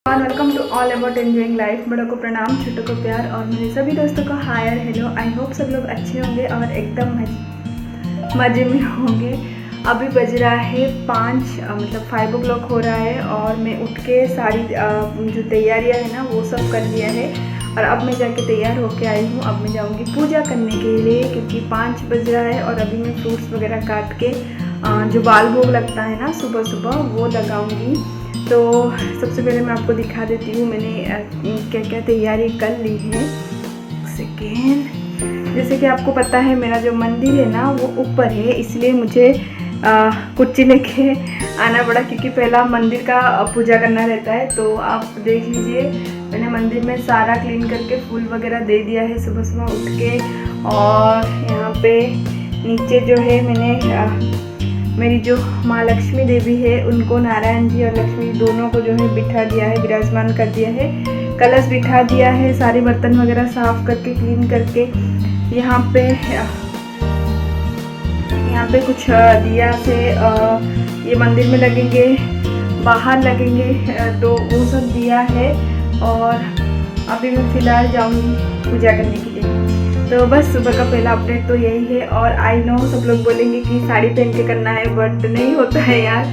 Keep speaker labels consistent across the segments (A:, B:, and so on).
A: Welcome to all about enjoying life. बड़ों को प्रणाम, छोटों को प्यार और मेरे सभी दोस्तों को हाय और हेलो। आई होप सब लोग अच्छे होंगे और एकदम मज़े में होंगे। अभी बज रहा है 5 o'clock हो रहा है और मैं उठ के सारी जो तैयारियां है ना वो सब कर लिया है और अब मैं जाके तैयार होके आई हूँ। अब मैं जाऊँगी पूजा करने के लिए क्योंकि 5 बज रहा है और अभी मैं फ्रूट्स वगैरह काट के जो बाल भोग लगता है ना सुबह सुबह वो लगाऊंगी। तो सबसे पहले मैं आपको दिखा देती हूँ मैंने क्या क्या तैयारी कर ली है। सेकेंड, जैसे कि आपको पता है मेरा जो मंदिर है ना वो ऊपर है, इसलिए मुझे कुर्सी लेके आना पड़ा क्योंकि पहला मंदिर का पूजा करना रहता है। तो आप देख लीजिए मैंने मंदिर में सारा क्लीन करके फूल वगैरह दे दिया है सुबह सुबह उठ के। और यहाँ पे नीचे जो है मैंने मेरी जो माँ लक्ष्मी देवी है उनको, नारायण जी और लक्ष्मी दोनों को जो है बिठा दिया है, विराजमान कर दिया है, कलश बिठा दिया है, सारे बर्तन वगैरह साफ करके क्लीन करके। यहाँ पे कुछ दिया से ये मंदिर में लगेंगे, बाहर लगेंगे, तो वो सब दिया है। और अभी मैं फ़िलहाल जाऊँगी पूजा करने के लिए। तो बस सुबह का पहला अपडेट तो यही है। और आई नो सब लोग बोलेंगे कि साड़ी पहन के करना है, बट नहीं होता है यार।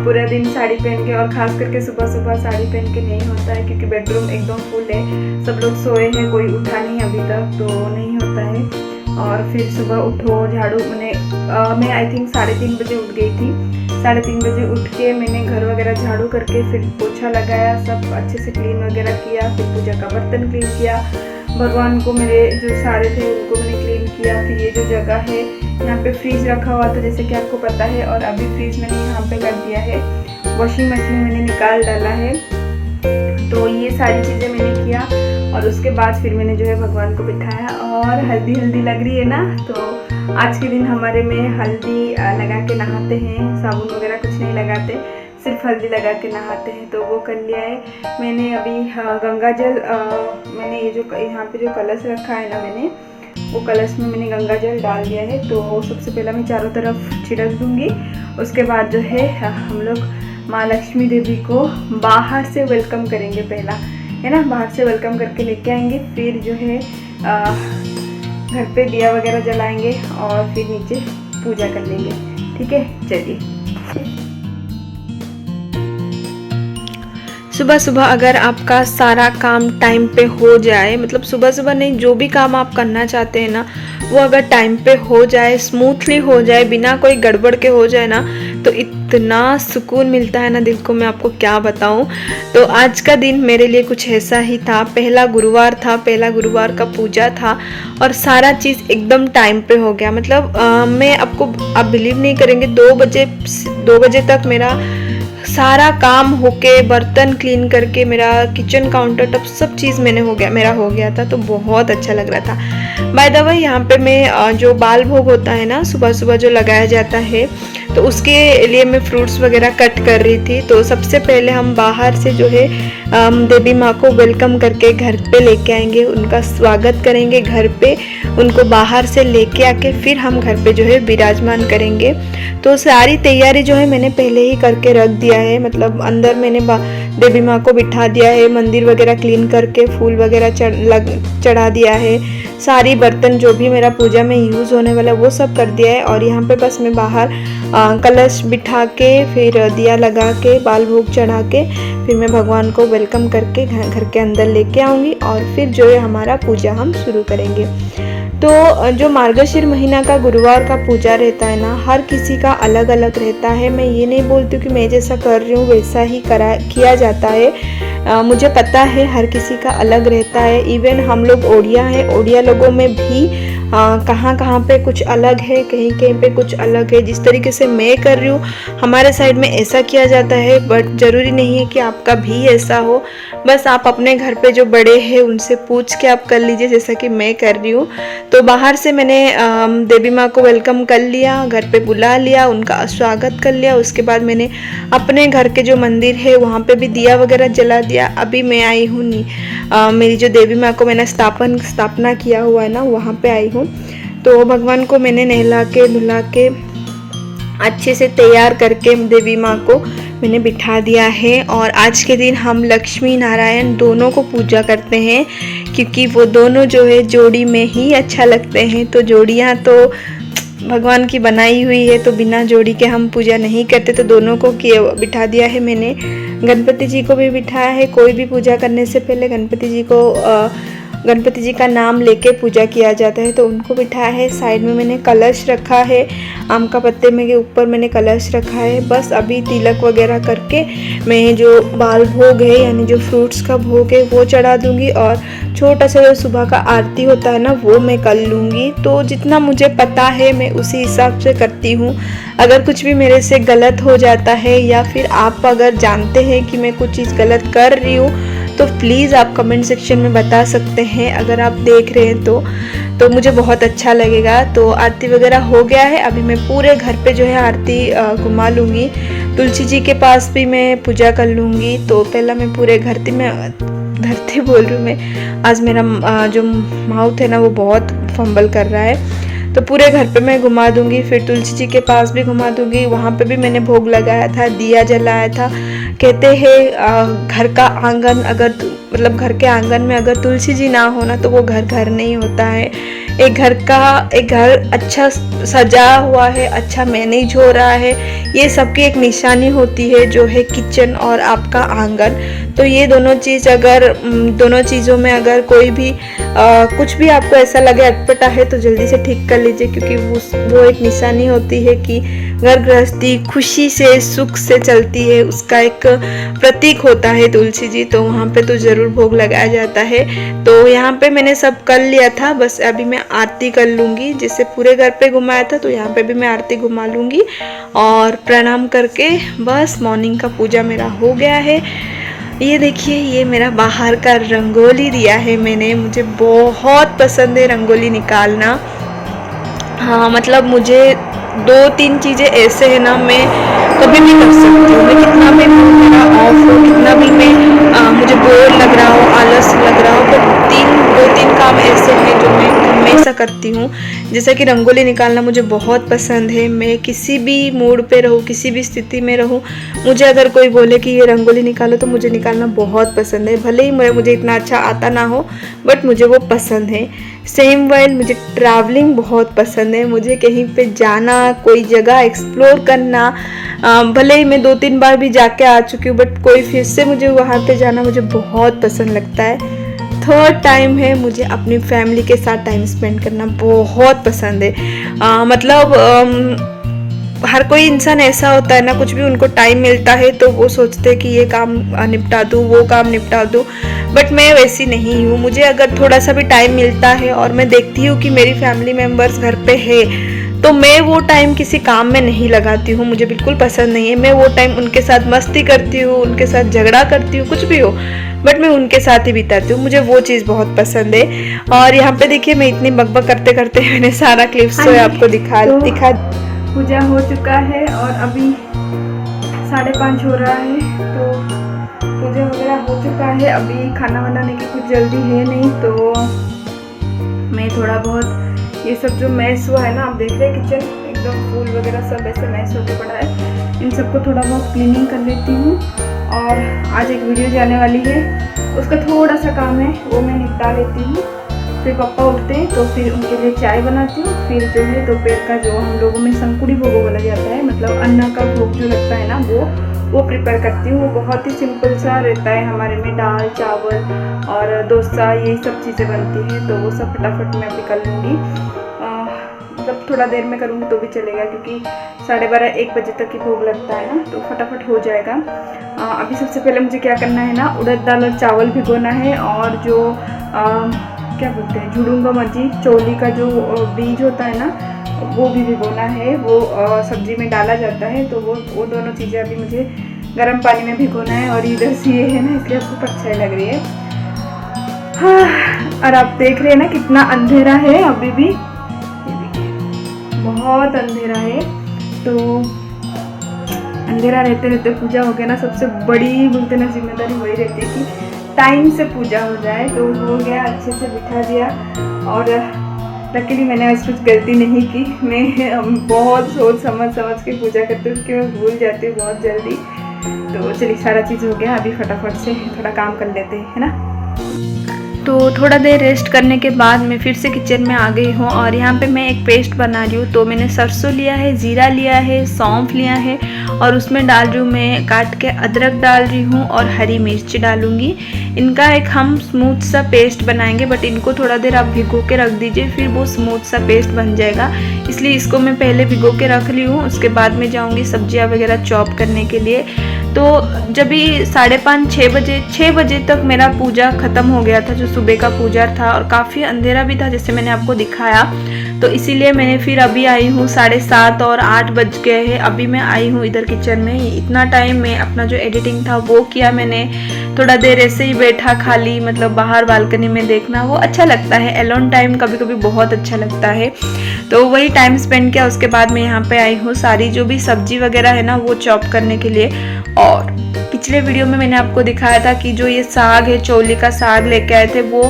A: पूरा दिन साड़ी पहन के और ख़ास करके सुबह सुबह साड़ी पहन के नहीं होता है क्योंकि बेडरूम एकदम फुल है, सब लोग सोए हैं, कोई उठा नहीं अभी तक, तो नहीं होता है। और फिर सुबह उठो, झाड़ू, मैं आई थिंक 3:30 बजे उठ गई थी। 3:30 बजे उठ के मैंने घर वगैरह झाड़ू करके फिर पोछा लगाया, सब अच्छे से क्लीन वगैरह किया, फिर पूजा का बर्तन क्लीन किया, भगवान को मेरे जो सारे थे उनको मैंने क्लीन किया। फिर ये जो जगह है यहाँ पे फ्रीज रखा हुआ था जैसे कि आपको पता है, और अभी फ्रीज मैंने यहाँ पे कर दिया है, वॉशिंग मशीन मैंने निकाल डाला है। तो ये सारी चीज़ें मैंने किया और उसके बाद फिर मैंने जो है भगवान को बिठाया। और हल्दी लग रही है ना, तो आज के दिन हमारे में हल्दी लगा के नहाते हैं, साबुन वगैरह कुछ नहीं लगाते, सिर्फ हल्दी लगा के नहाते हैं, तो वो कर लिया है मैंने। अभी गंगा जल मैंने ये जो यहाँ पे जो कलश रखा है ना मैंने, वो कलश में मैंने गंगा जल डाल दिया है। तो सबसे पहले मैं चारों तरफ छिड़क दूँगी, उसके बाद जो है हम लोग माँ लक्ष्मी देवी को बाहर से वेलकम करेंगे, पहला है ना, बाहर से वेलकम करके लेके आएंगे। फिर जो है घर पे दिया वगैरह जलाएंगे और फिर नीचे पूजा कर लेंगे। ठीक है, चलिए। सुबह सुबह अगर आपका सारा काम टाइम पे हो जाए, मतलब सुबह सुबह नहीं, जो भी काम आप करना चाहते हैं ना वो अगर टाइम पे हो जाए, स्मूथली हो जाए, बिना कोई गड़बड़ के हो जाए ना, तो इतना सुकून मिलता है ना दिल को, मैं आपको क्या बताऊं। तो आज का दिन मेरे लिए कुछ ऐसा ही था। पहला गुरुवार था, पहला गुरुवार का पूजा था और सारा चीज़ एकदम टाइम पे हो गया। मतलब मैं आप बिलीव नहीं करेंगे, 2 बजे तक मेरा सारा काम होके, बर्तन क्लीन करके, मेरा किचन काउंटर टॉप सब चीज़ मेरा हो गया था, तो बहुत अच्छा लग रहा था। बाय द वे यहाँ पे मैं जो बाल भोग होता है ना सुबह सुबह जो लगाया जाता है, तो उसके लिए मैं फ्रूट्स वगैरह कट कर रही थी। तो सबसे पहले हम बाहर से जो है देवी माँ को वेलकम करके घर पे लेके आएंगे, उनका स्वागत करेंगे घर पे, उनको बाहर से लेके आके फिर हम घर पे जो है विराजमान करेंगे। तो सारी तैयारी जो है मैंने पहले ही करके रख दिया है, मतलब अंदर मैंने देवी माँ को बिठा दिया है, मंदिर वगैरह क्लीन करके फूल वगैरह चढ़ा दिया है, सारी बर्तन जो भी मेरा पूजा में यूज़ होने वाला वो सब कर दिया है। और यहाँ पे बस मैं बाहर कलश बिठा के, फिर दिया लगा के, बाल भोग चढ़ा के, फिर मैं भगवान को वेलकम करके घर के अंदर लेके आऊँगी और फिर जो है हमारा पूजा हम शुरू करेंगे। तो जो मार्गशीर महीना का गुरुवार का पूजा रहता है ना, हर किसी का अलग अलग रहता है। मैं ये नहीं बोलती हूँ कि मैं जैसा कर रही हूँ वैसा ही किया जाता है, मुझे पता है हर किसी का अलग रहता है। इवन हम लोग ओडिया हैं, ओडिया लोगों में भी कहाँ पे कुछ अलग है, कहीं कहीं पे कुछ अलग है। जिस तरीके से मैं कर रही हूँ हमारे साइड में ऐसा किया जाता है, बट ज़रूरी नहीं है कि आपका भी ऐसा हो। बस आप अपने घर पे जो बड़े हैं उनसे पूछ के आप कर लीजिए, जैसा कि मैं कर रही हूँ। तो बाहर से मैंने देवी माँ को वेलकम कर लिया, घर पे बुला लिया, उनका स्वागत कर लिया। उसके बाद मैंने अपने घर के जो मंदिर है वहाँ पे भी दिया वगैरह जला दिया। अभी मैं आई हूँ मेरी जो देवी माँ को मैंने स्थापना किया हुआ है ना, वहाँ पे आई हूँ। तो भगवान को मैंने नहला के धुला के अच्छे से तैयार करके देवी माँ को मैंने बिठा दिया है। और आज के दिन हम लक्ष्मी नारायण दोनों को पूजा करते हैं, क्योंकि वो दोनों जो है जोड़ी में ही अच्छा लगते हैं। तो जोड़ियाँ तो भगवान की बनाई हुई है, तो बिना जोड़ी के हम पूजा नहीं करते। तो दोनों को बिठा दिया है मैंने। गणपति जी को भी बिठाया है। कोई भी पूजा करने से पहले गणपति जी का नाम लेके पूजा किया जाता है, तो उनको बिठाया है। साइड में मैंने कलश रखा है, आम का पत्ते में के ऊपर मैंने कलश रखा है। बस अभी तिलक वगैरह करके मैं जो बाल भोग है यानी जो फ्रूट्स का भोग है वो चढ़ा दूंगी, और छोटा सा जो सुबह का आरती होता है ना वो मैं कर लूँगी। तो जितना मुझे पता है मैं उसी हिसाब से करती हूँ। अगर कुछ भी मेरे से गलत हो जाता है या फिर आप अगर जानते हैं कि मैं कुछ चीज़ गलत कर रही हूँ तो प्लीज़ आप कमेंट सेक्शन में बता सकते हैं। अगर आप देख रहे हैं तो मुझे बहुत अच्छा लगेगा। तो आरती वगैरह हो गया है। अभी मैं पूरे घर पे जो है आरती घुमा लूँगी। तुलसी जी के पास भी मैं पूजा कर लूँगी। तो पहला मैं पूरे धरती बोल रही हूँ मैं, आज मेरा जो माउथ है ना वो बहुत फंबल कर रहा है। तो पूरे घर पे मैं घुमा दूंगी, फिर तुलसी जी के पास भी घुमा दूंगी। वहाँ पे भी मैंने भोग लगाया था, दिया जलाया था। कहते हैं घर का आंगन मतलब घर के आंगन में अगर तुलसी जी ना हो ना तो वो घर नहीं होता है। एक घर अच्छा सजा हुआ है, अच्छा मैनेज हो रहा है, ये सबकी एक निशानी होती है जो है किचन और आपका आंगन। तो ये दोनों चीज़ों में अगर कोई भी कुछ भी आपको ऐसा लगे अटपटा है तो जल्दी से ठीक कर लीजिए, क्योंकि वो एक निशानी होती है कि घर गृहस्थी खुशी से सुख से चलती है, उसका एक प्रतीक होता है तुलसी जी। तो वहाँ पे तो ज़रूर भोग लगाया जाता है। तो यहाँ पे मैंने सब कर लिया था, बस अभी मैं आरती कर लूँगी। जैसे पूरे घर पे घुमाया था तो यहाँ पे भी मैं आरती घुमा लूँगी और प्रणाम करके बस मॉर्निंग का पूजा मेरा हो गया है। ये देखिए, ये मेरा बाहर का रंगोली दिया है मैंने। मुझे बहुत पसंद है रंगोली निकालना। हाँ, मतलब मुझे 2-3 चीज़ें ऐसे है ना, मैं कभी भी कर सकती हूँ। मैं कितना भी मेरा ऑफ हो, कितना भी मुझे बोर लग रहा हो, आलस लग रहा हो, तो 2-3 काम ऐसे हैं जो मैं हमेशा करती हूँ। जैसे कि रंगोली निकालना मुझे बहुत पसंद है। मैं किसी भी मूड पे रहूँ, किसी भी स्थिति में रहूँ, मुझे अगर कोई बोले कि ये रंगोली निकालो तो मुझे निकालना बहुत पसंद है। भले ही मुझे इतना अच्छा आता ना हो, बट मुझे वो पसंद है। सेम वाइल मुझे ट्रैवलिंग बहुत पसंद है। मुझे कहीं पे जाना, कोई जगह एक्सप्लोर करना, भले ही मैं 2-3 बार भी जाके आ चुकी हूँ, बट कोई फिर से मुझे वहाँ पे जाना मुझे बहुत पसंद लगता है। थर्ड टाइम है, मुझे अपनी फैमिली के साथ टाइम स्पेंड करना बहुत पसंद है। मतलब हर कोई इंसान ऐसा होता है ना, कुछ भी उनको टाइम मिलता है तो वो सोचते हैं कि ये काम निपटा दूँ, वो काम निपटा दूँ, बट मैं वैसी नहीं हूँ। मुझे अगर थोड़ा सा भी टाइम मिलता है और मैं देखती हूँ कि मेरी फैमिली मेम्बर्स घर पे है, तो मैं वो टाइम किसी काम में नहीं लगाती हूँ। मुझे बिल्कुल पसंद नहीं है। मैं वो टाइम उनके साथ मस्ती करती हूँ, उनके साथ झगड़ा करती हूँ, कुछ भी हो, बट मैं उनके साथ ही बिताती हूँ। मुझे वो चीज़ बहुत पसंद है। और यहाँ पे देखिए, मैं इतनी बकबक करते करते मैंने सारा क्लिप्स तो आपको दिखा पूजा हो चुका है और अभी 5:30 हो रहा है। तो पूजा वगैरह हो चुका है। अभी खाना बनाने की कुछ जल्दी है नहीं, तो मैं थोड़ा बहुत ये सब जो मैस हुआ है ना, आप देख रहे हैं किचन एकदम फूल वगैरह सब ऐसे मैस होके पड़ा है, इन सबको थोड़ा बहुत क्लीनिंग कर लेती हूँ। और आज एक वीडियो जाने वाली है, उसका थोड़ा सा काम है, वो मैं निपटा लेती हूँ। फिर पापा उठते हैं तो फिर उनके लिए चाय बनाती हूँ। फिर जो है दोपहर का जो हम लोगों में संकुड़ी भोग बोला जाता है, मतलब अन्न का भोग जो लगता है ना, वो प्रिपेयर करती हूँ। वो बहुत ही सिंपल सा रहता है। हमारे में दाल चावल और डोसा यही सब चीज़ें बनती हैं, तो वो सब फटाफट मैं अभी कर लूँगी। मतलब थोड़ा देर में करूँगी तो भी चलेगा, क्योंकि 12:30-1 बजे तक ही भोग लगता है ना, तो फटाफट हो जाएगा। अभी सबसे पहले मुझे क्या करना है ना, उड़द दाल और चावल भिगोना है, और जो क्या बोलते हैं, झुडूंगा मजी चोली का जो बीज होता है ना, वो भी भिगोना है। वो सब्जी में डाला जाता है, तो वो दोनों चीज़ें अभी मुझे गर्म पानी में भिगोना है। और इधर से ये है ना, इसलिए आपको परछाई लग रही है। हाँ, और आप देख रहे हैं ना कितना अंधेरा है अभी भी, बहुत अंधेरा है। तो अंधेरा रहते रहते पूजा हो गया ना, सबसे बड़ी बोलते ना जिम्मेदारी वही रहती है कि टाइम से पूजा हो जाए। तो हो गया, अच्छे से बिठा दिया। और लकीली मैंने आज कुछ गलती नहीं की। मैं बहुत सोच समझ के पूजा करती हूँ, क्योंकि मैं भूल जाती हूँ बहुत जल्दी। तो चलिए सारा चीज़ हो गया, अभी फटाफट से थोड़ा काम कर लेते हैं, है ना। तो थोड़ा देर रेस्ट करने के बाद मैं फिर से किचन में आ गई हूँ और यहाँ पे मैं एक पेस्ट बना रही हूँ। तो मैंने सरसों लिया है, जीरा लिया है, सौंफ लिया है और उसमें डाल रही हूँ मैं काट के अदरक डाल रही हूँ और हरी मिर्च डालूँगी। इनका एक हम स्मूथ सा पेस्ट बनाएंगे, बट इनको थोड़ा देर आप भिगो के रख दीजिए, फिर वो स्मूथ सा पेस्ट बन जाएगा। इसलिए इसको मैं पहले भिगो के रख ली हूँ, उसके बाद में जाऊँगी सब्जियाँ वगैरह चॉप करने के लिए। तो जब भी 5:30 6 बजे तक मेरा पूजा ख़त्म हो गया था, जो सुबह का पूजा था, और काफ़ी अंधेरा भी था जैसे मैंने आपको दिखाया। तो इसीलिए मैंने फिर अभी आई हूँ 7:30 और 8 बज गए हैं। अभी मैं आई हूँ इधर किचन में। इतना टाइम में अपना जो एडिटिंग था वो किया मैंने। थोड़ा देर ऐसे ही बैठा खाली, मतलब बाहर बालकनी में देखना वो अच्छा लगता है। एलोन टाइम कभी कभी बहुत अच्छा लगता है, तो वही टाइम स्पेंड किया। उसके बाद मैं यहाँ पे आई हूँ सारी जो भी सब्जी वगैरह है ना वो चॉप करने के लिए। और पिछले वीडियो में मैंने आपको दिखाया था कि जो ये साग है, चौली का साग लेके आए थे, वो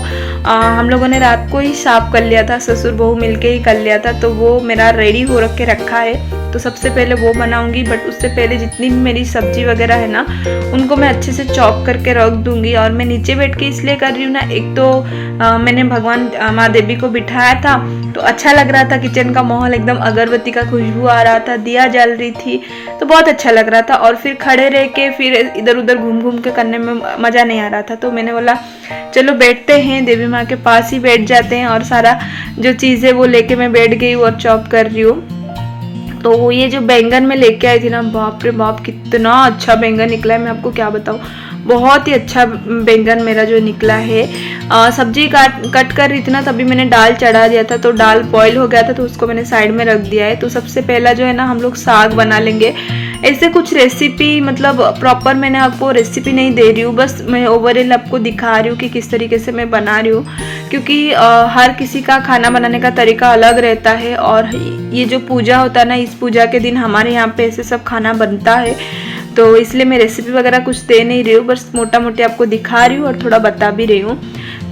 A: हम लोगों ने रात को ही साफ कर लिया था, ससुर बहू मिलके ही कर लिया था। तो वो मेरा रेडी हो रख के रखा है, तो सबसे पहले वो बनाऊंगी। बट उससे पहले जितनी भी मेरी सब्जी वगैरह है ना उनको मैं अच्छे से चॉप करके रख दूंगी। और मैं नीचे बैठ के इसलिए कर रही हूँ ना, एक तो मैंने भगवान माँ देवी को बिठाया था तो अच्छा लग रहा था, किचन का माहौल एकदम अगरबत्ती का खुशबू आ रहा था, दिया जल रही थी, तो बहुत अच्छा लग रहा था। और फिर खड़े रह के फिर इधर उधर घूम घूम के करने में मज़ा नहीं आ रहा था। तो मैंने बोला चलो बैठते हैं, देवी माँ के पास ही बैठ जाते हैं। और सारा जो चीज़ है वो लेके मैं बैठ गई और चॉप कर रही हूँ। तो ये जो बैंगन में लेके आई थी ना, बाप रे बाप कितना अच्छा बैंगन निकला है, मैं आपको क्या बताऊँ। बहुत ही अच्छा बैंगन मेरा जो निकला है। सब्जी कट कर रही थी ना, तभी मैंने दाल चढ़ा दिया था, तो दाल बॉईल हो गया था, तो उसको मैंने साइड में रख दिया है। तो सबसे पहला जो है ना हम लोग साग बना लेंगे। ऐसे कुछ रेसिपी, मतलब प्रॉपर मैंने आपको रेसिपी नहीं दे रही हूँ, बस मैं ओवरऑल आपको दिखा रही हूँ कि किस तरीके से मैं बना रही हूँ। क्योंकि हर किसी का खाना बनाने का तरीका अलग रहता है। और ये जो पूजा होता है ना, इस पूजा के दिन हमारे यहाँ पे ऐसे सब खाना बनता है, तो इसलिए मैं रेसिपी वगैरह कुछ दे नहीं रही हूँ, बस मोटा मोटी आपको दिखा रही हूँ और थोड़ा बता भी रही हूँ।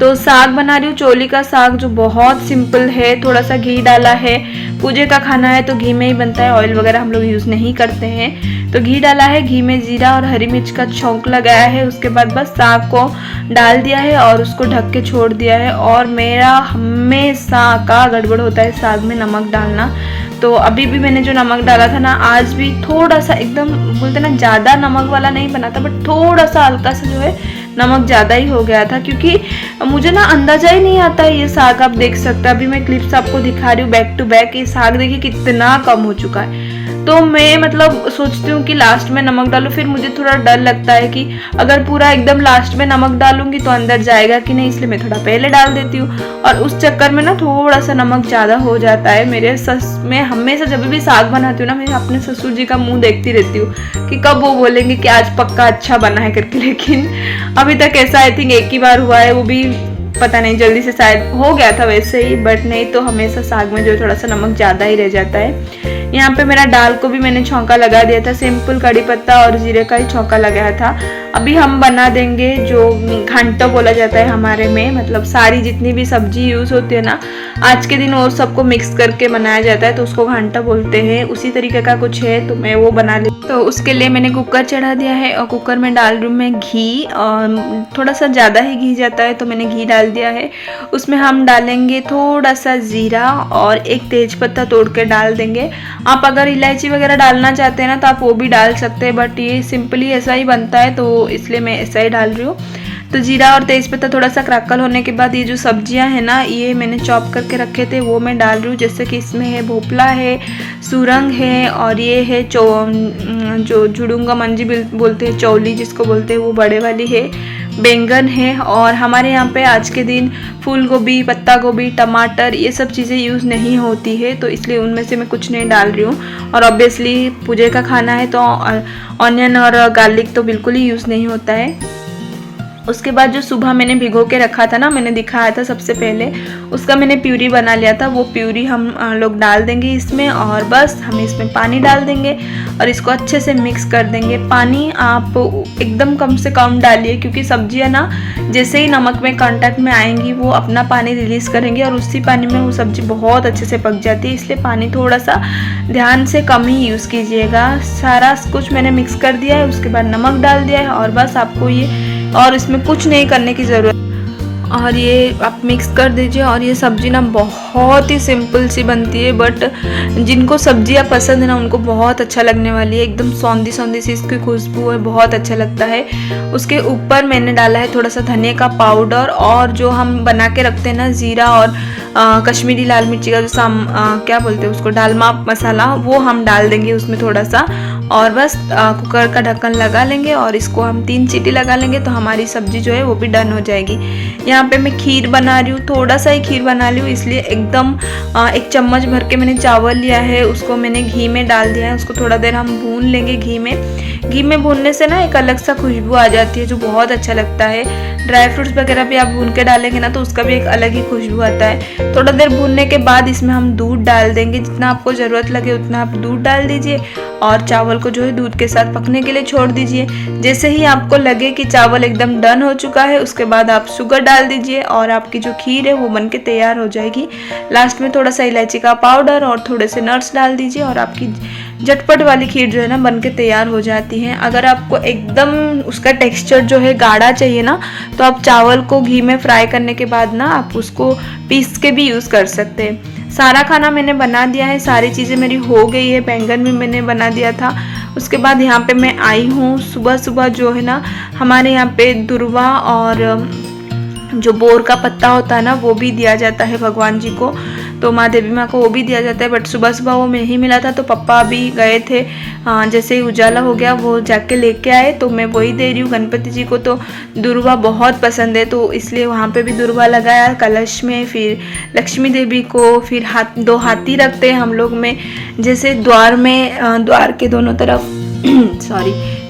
A: तो साग बना रही हूँ, चोली का साग, जो बहुत सिंपल है। थोड़ा सा घी डाला है, पूजे का खाना है तो घी में ही बनता है, ऑयल वगैरह हम लोग यूज़ नहीं करते हैं। तो घी डाला है, घी में जीरा और हरी मिर्च का छौंक लगाया है। उसके बाद बस साग को डाल दिया है और उसको ढक के छोड़ दिया है। और मेरा हमेशा का गड़बड़ होता है साग में नमक डालना। तो अभी भी मैंने जो नमक डाला था ना, आज भी थोड़ा सा, एकदम बोलते ना ज़्यादा नमक वाला नहीं बना था, बट थोड़ा सा हल्का सा जो है नमक ज़्यादा ही हो गया था। क्योंकि मुझे ना अंदाजा ही नहीं आता है ये साग, आप देख सकते हैं। अभी मैं क्लिप्स आपको दिखा रही हूँ बैक टू बैक, ये साग देखिए कितना कम हो चुका है। तो मैं मतलब सोचती हूँ कि लास्ट में नमक डालूँ, फिर मुझे थोड़ा डर लगता है कि अगर पूरा एकदम लास्ट में नमक डालूंगी तो अंदर जाएगा कि नहीं, इसलिए मैं थोड़ा पहले डाल देती हूँ। और उस चक्कर में ना थोड़ा सा नमक ज़्यादा हो जाता है। मेरे मैं हमेशा जब भी साग बनाती हूँ ना, मैं अपने ससुर जी का मुंह देखती रहती हूँ कि कब वो बोलेंगे कि आज पक्का अच्छा बना है करके। लेकिन अभी तक ऐसा आई थिंक एक ही बार हुआ है, वो भी पता नहीं जल्दी से शायद हो गया था वैसे ही, बट नहीं तो हमेशा साग में जो है थोड़ा सा नमक ज़्यादा ही रह जाता है। यहाँ पे मेरा दाल को भी मैंने छौंका लगा दिया था, सिंपल कड़ी पत्ता और जीरे का ही छौंका लगाया था। अभी हम बना देंगे जो घंटा बोला जाता है हमारे में, मतलब सारी जितनी भी सब्जी यूज़ होती है ना आज के दिन वो सबको मिक्स करके बनाया जाता है, तो उसको घंटा बोलते हैं। उसी तरीके का कुछ है, तो मैं वो बना ली। तो उसके लिए मैंने कुकर चढ़ा दिया है और कुकर में डाल रही हूँ मैं घी। और थोड़ा सा ज़्यादा ही घी जाता है तो मैंने घी डाल दिया है। उसमें हम डालेंगे थोड़ा सा जीरा और एक तेज पत्ता तोड़ के डाल देंगे। आप अगर इलायची वगैरह डालना चाहते हैं ना तो आप वो भी डाल सकते हैं, बट ये सिंपली ऐसा ही बनता है तो इसलिए मैं ऐसा ही डाल रही हूँ। तो जीरा और तेज़पत्ता थोड़ा सा क्रैकल होने के बाद ये जो सब्जियां हैं ना, ये मैंने चॉप करके रखे थे वो मैं डाल रही हूँ। जैसे कि इसमें है भोपला है, सूरंग है, और ये है जो झुडुंगा मंजी बोलते हैं, चौली जिसको बोलते हैं, वो बड़े वाली है, बैंगन है। और हमारे यहाँ पे आज के दिन फूल गोभी, पत्ता गोभी, टमाटर ये सब चीज़ें यूज़ नहीं होती है, तो इसलिए उनमें से मैं कुछ नहीं डाल रही हूँ। और ऑब्वियसली पूजे का खाना है तो ऑनियन और गार्लिक तो बिल्कुल ही यूज़ नहीं होता है। उसके बाद जो सुबह मैंने भिगो के रखा था ना, मैंने दिखाया था सबसे पहले, उसका मैंने प्यूरी बना लिया था। वो प्यूरी हम लोग डाल देंगे इसमें, और बस हम इसमें पानी डाल देंगे और इसको अच्छे से मिक्स कर देंगे। पानी आप एकदम कम से कम डालिए, क्योंकि सब्जियां ना जैसे ही नमक में कांटेक्ट में आएंगी वो अपना पानी रिलीज़ करेंगी और उसी पानी में वो सब्जी बहुत अच्छे से पक जाती है। इसलिए पानी थोड़ा सा ध्यान से कम ही यूज़ कीजिएगा। सारा कुछ मैंने मिक्स कर दिया है, उसके बाद नमक डाल दिया है और बस आपको ये, और इसमें कुछ नहीं करने की ज़रूरत, और ये आप मिक्स कर दीजिए। और ये सब्ज़ी ना बहुत ही सिंपल सी बनती है, बट जिनको सब्जियां पसंद है ना उनको बहुत अच्छा लगने वाली है। एकदम सौंधी सौंधी सी इसकी खुशबू है, बहुत अच्छा लगता है। उसके ऊपर मैंने डाला है थोड़ा सा धनिया का पाउडर, और जो हम बना के रखते हैं ना जीरा और कश्मीरी लाल मिर्ची का जो क्या बोलते हैं उसको, डालमा मसाला, वो हम डाल देंगे उसमें थोड़ा सा, और बस कुकर का ढक्कन लगा लेंगे और इसको हम 3 सीटी लगा लेंगे तो हमारी सब्जी जो है वो भी डन हो जाएगी। यहाँ पे मैं खीर बना रही हूँ, थोड़ा सा ही खीर बना रही हूँ, इसलिए एकदम 1 चम्मच भर के मैंने चावल लिया है, उसको मैंने घी में डाल दिया है। उसको थोड़ा देर हम भून लेंगे घी में। घी में भूनने से ना एक अलग सा खुशबू आ जाती है जो बहुत अच्छा लगता है। ड्राई फ्रूट्स वगैरह भी आप भून के डालेंगे ना तो उसका भी एक अलग ही खुशबू आता है। थोड़ा देर भूनने के बाद इसमें हम दूध डाल देंगे, जितना आपको ज़रूरत लगे उतना आप दूध डाल दीजिए और चावल को जो है दूध के साथ पकने के लिए छोड़ दीजिए। जैसे ही आपको लगे कि चावल एकदम डन हो चुका है, उसके बाद आप शुगर डाल दीजिए और आपकी जो खीर है वो बन के तैयार हो जाएगी। लास्ट में थोड़ा सा इलायची का पाउडर और थोड़े से नट्स डाल दीजिए और आपकी झटपट वाली खीर जो है ना बन के तैयार हो जाती है। अगर आपको एकदम उसका टेक्सचर जो है गाढ़ा चाहिए ना, तो आप चावल को घी में फ्राई करने के बाद ना आप उसको पीस के भी यूज़ कर सकते हैं। सारा खाना मैंने बना दिया है, सारी चीज़ें मेरी हो गई है। बैंगन भी मैंने बना दिया था। उसके बाद यहाँ पे मैं आई हूँ। सुबह सुबह जो है ना हमारे यहाँ पे दुर्वा और जो बोर का पत्ता होता है ना वो भी दिया जाता है भगवान जी को, तो माँ देवी माँ को वो भी दिया जाता है। बट सुबह सुबह वो नहीं मिला था तो पापा भी गए थे, जैसे ही उजाला हो गया वो जाके लेके आए, तो मैं वही दे रही हूँ। गणपति जी को तो दुर्वा बहुत पसंद है, तो इसलिए वहाँ पे भी दुर्वा लगाया कलश में। फिर लक्ष्मी देवी को, फिर 2 हाथी रखते हैं हम लोग में, जैसे द्वार में द्वार के दोनों तरफ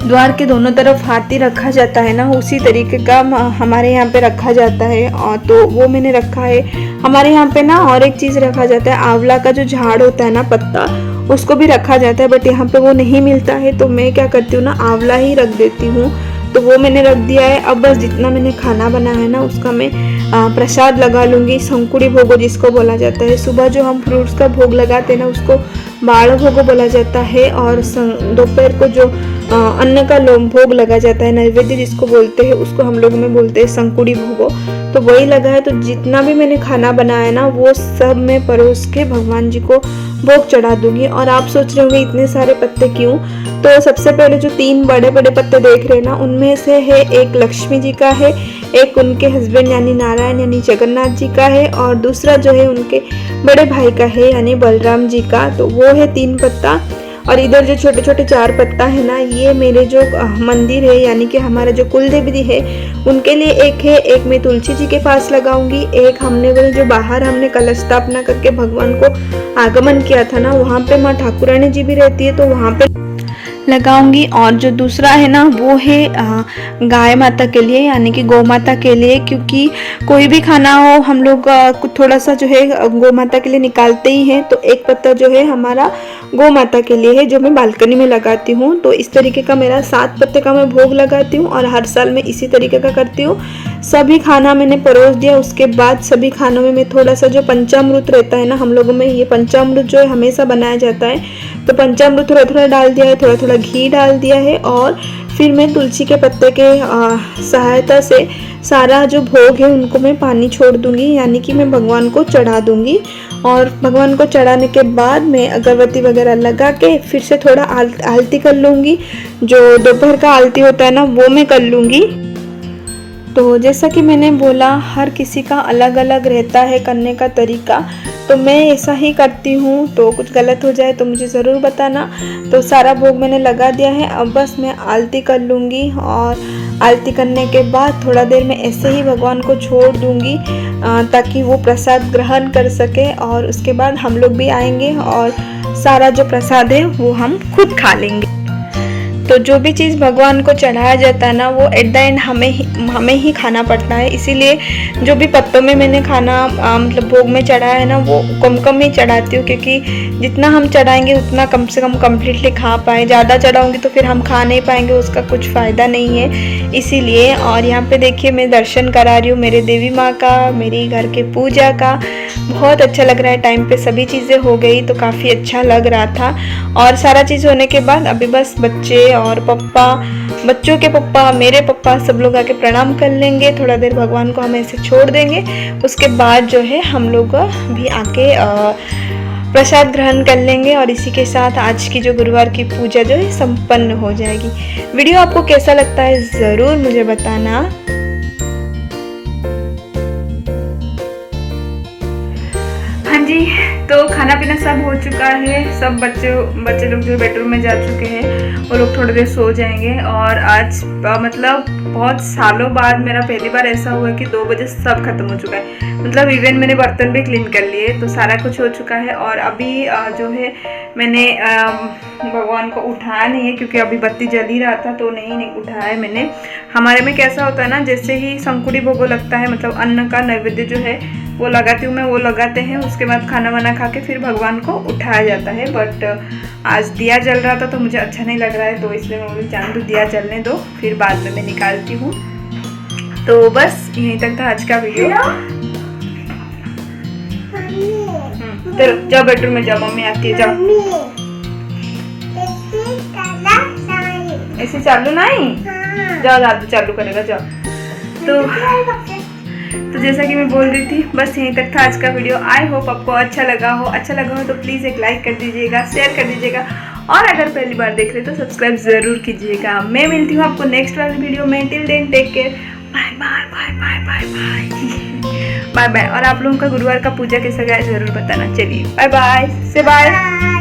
A: द्वार के दोनों तरफ हाथी रखा जाता है ना, उसी तरीके का हमारे यहाँ पे रखा जाता है। और तो वो मैंने रखा है। हमारे यहाँ पे ना और एक चीज़ रखा जाता है, आंवला का जो झाड़ होता है ना पत्ता, उसको भी रखा जाता है, बट यहाँ पे वो नहीं मिलता है, तो मैं क्या करती हूँ ना आंवला ही रख देती हूँ। तो वो मैंने रख दिया है। अब बस जितना मैंने खाना बनाया है ना उसका मैं प्रसाद लगा लूँगी। शंकुड़ी भोगो जिसको बोला जाता है। सुबह जो हम फ्रूट्स का भोग लगाते हैं ना उसको बाड़ भोगो बोला जाता है, और दोपहर को जो अन्न का भोग लगा जाता है, नैवेद्य जिसको बोलते हैं, उसको हम लोग में बोलते हैं शंकुड़ी भोगो। तो वही लगा है। तो जितना भी मैंने खाना बनाया ना वो सब मैं परोस के भगवान जी को भोग चढ़ा दूंगी। और आप सोच रहे होंगे इतने सारे पत्ते क्यों? तो सबसे पहले जो 3 बड़े बड़े पत्ते देख रहे हैं ना उनमें से है एक लक्ष्मी जी का है, एक उनके हस्बैंड यानी नारायण यानी जगन्नाथ जी का है, और दूसरा जो है उनके बड़े भाई का है यानी बलराम जी का। तो वो है 3 पत्ता। और इधर जो छोटे छोटे 4 पत्ता है ना, ये मेरे जो मंदिर है यानी कि हमारा जो कुल देवी है उनके लिए एक है। एक मैं तुलसी जी के पास लगाऊंगी, एक हमने वो जो बाहर हमने कलश स्थापना करके भगवान को आगमन किया था ना, वहाँ पे माँ ठाकुरानी जी भी रहती है, तो वहाँ पे लगाऊंगी। और जो दूसरा है ना वो है गाय माता के लिए यानी कि गौ माता के लिए, क्योंकि कोई भी खाना हो हम लोग थोड़ा सा जो है गौ माता के लिए निकालते ही हैं। तो एक पत्ता जो है हमारा गौ माता के लिए है जो मैं बालकनी में लगाती हूँ। तो इस तरीके का मेरा 7 पत्ते का मैं भोग लगाती हूँ और हर साल मैं इसी तरीके का करती हूँ। सभी खाना मैंने परोस दिया। उसके बाद सभी खानों में मैं थोड़ा सा जो पंचामृत रहता है ना, हम लोगों में ये पंचामृत जो है हमेशा बनाया जाता है, तो पंचामृत थोड़ा थोड़ा डाल दिया है, थोड़ा थोड़ा घी डाल दिया है। और फिर मैं तुलसी के पत्ते के सहायता से सारा जो भोग है उनको मैं पानी छोड़ दूंगी, यानी कि मैं भगवान को चढ़ा दूंगी। और भगवान को चढ़ाने के बाद मैं अगरबत्ती वगैरह लगा के फिर से थोड़ा आरती कर लूँगी। जो दोपहर का आरती होता है ना वो मैं कर लूँगी। तो जैसा कि मैंने बोला हर किसी का अलग अलग रहता है करने का तरीका, तो मैं ऐसा ही करती हूँ। तो कुछ गलत हो जाए तो मुझे ज़रूर बताना। तो सारा भोग मैंने लगा दिया है। अब बस मैं आरती कर लूँगी और आरती करने के बाद थोड़ा देर मैं ऐसे ही भगवान को छोड़ दूँगी ताकि वो प्रसाद ग्रहण कर सके। और उसके बाद हम लोग भी आएंगे और सारा जो प्रसाद है वो हम खुद खा लेंगे। तो जो भी चीज़ भगवान को चढ़ाया जाता है ना, वो एट द एंड हमें ही खाना पड़ता है। इसीलिए जो भी पत्तों में मैंने खाना मतलब भोग में चढ़ाया है ना, वो कम ही चढ़ाती हूँ, क्योंकि जितना हम चढ़ाएंगे उतना कम से कम कम्प्लीटली खा पाए। ज़्यादा चढ़ाऊँगी तो फिर हम खा नहीं पाएंगे, उसका कुछ फ़ायदा नहीं है इसीलिए। और यहाँ पे देखिए मैं दर्शन करा रही हूँ मेरे देवी माँ का, मेरी घर के पूजा का। बहुत अच्छा लग रहा है, टाइम पे सभी चीज़ें हो गई तो काफ़ी अच्छा लग रहा था। और सारा चीज़ होने के बाद अभी बस बच्चे और पप्पा, बच्चों के पप्पा, मेरे पप्पा, सब लोग आके प्रणाम कर लेंगे, थोड़ा देर भगवान को हम ऐसे छोड़ देंगे। उसके बाद जो है हम लोग भी आके प्रसाद ग्रहण कर लेंगे। और इसी के साथ आज की जो गुरुवार की पूजा जो है संपन्न हो जाएगी। वीडियो आपको कैसा लगता है ज़रूर मुझे बताना। हाँ जी, तो खाना पीना सब हो चुका है। सब बच्चे लोग जो बेडरूम में जा चुके हैं, वो लोग थोड़ी देर सो जाएंगे। और आज मतलब बहुत सालों बाद मेरा पहली बार ऐसा हुआ कि 2 बजे सब खत्म हो चुका है। मतलब इवन मैंने बर्तन भी क्लीन कर लिए, तो सारा कुछ हो चुका है। और अभी जो है मैंने भगवान को उठाया नहीं है, क्योंकि अभी बत्ती जल ही रहा था तो नहीं उठाया है मैंने। हमारे में कैसा होता है ना, जैसे ही शंकुड़ी भोगो लगता है, मतलब अन्न का नैवेद्य जो है वो लगाती हूँ मैं, वो लगाते हैं। उसके बाद खाना वाना खा के फिर भगवान को उठाया जाता है। बट आज दिया जल रहा था तो मुझे अच्छा नहीं लग रहा है, तो इसलिए मैं बोली जान दो, दिया जलने दो, फिर बाद में मैं निकालती हूँ। तो बस यहीं तक था आज का वीडियो। तो जाओ बेडरूम में जाओ, मम्मी आती है, जाओ। ऐसे चालू नहीं, जाओ दादू चालू करेगा, जाओ। तो जैसा कि मैं बोल रही थी, बस यहीं तक था आज का वीडियो। आई होप आपको अच्छा लगा हो तो प्लीज़ एक लाइक कर दीजिएगा, शेयर कर दीजिएगा, और अगर पहली बार देख रहे तो सब्सक्राइब ज़रूर कीजिएगा। मैं मिलती हूँ आपको नेक्स्ट वाली वीडियो में। Till then take care, bye bye bye bye bye bye bye bye. और आप लोगों का गुरुवार का पूजा कैसा गया ज़रूर बताना। चलिए बाय बाय, से बाय।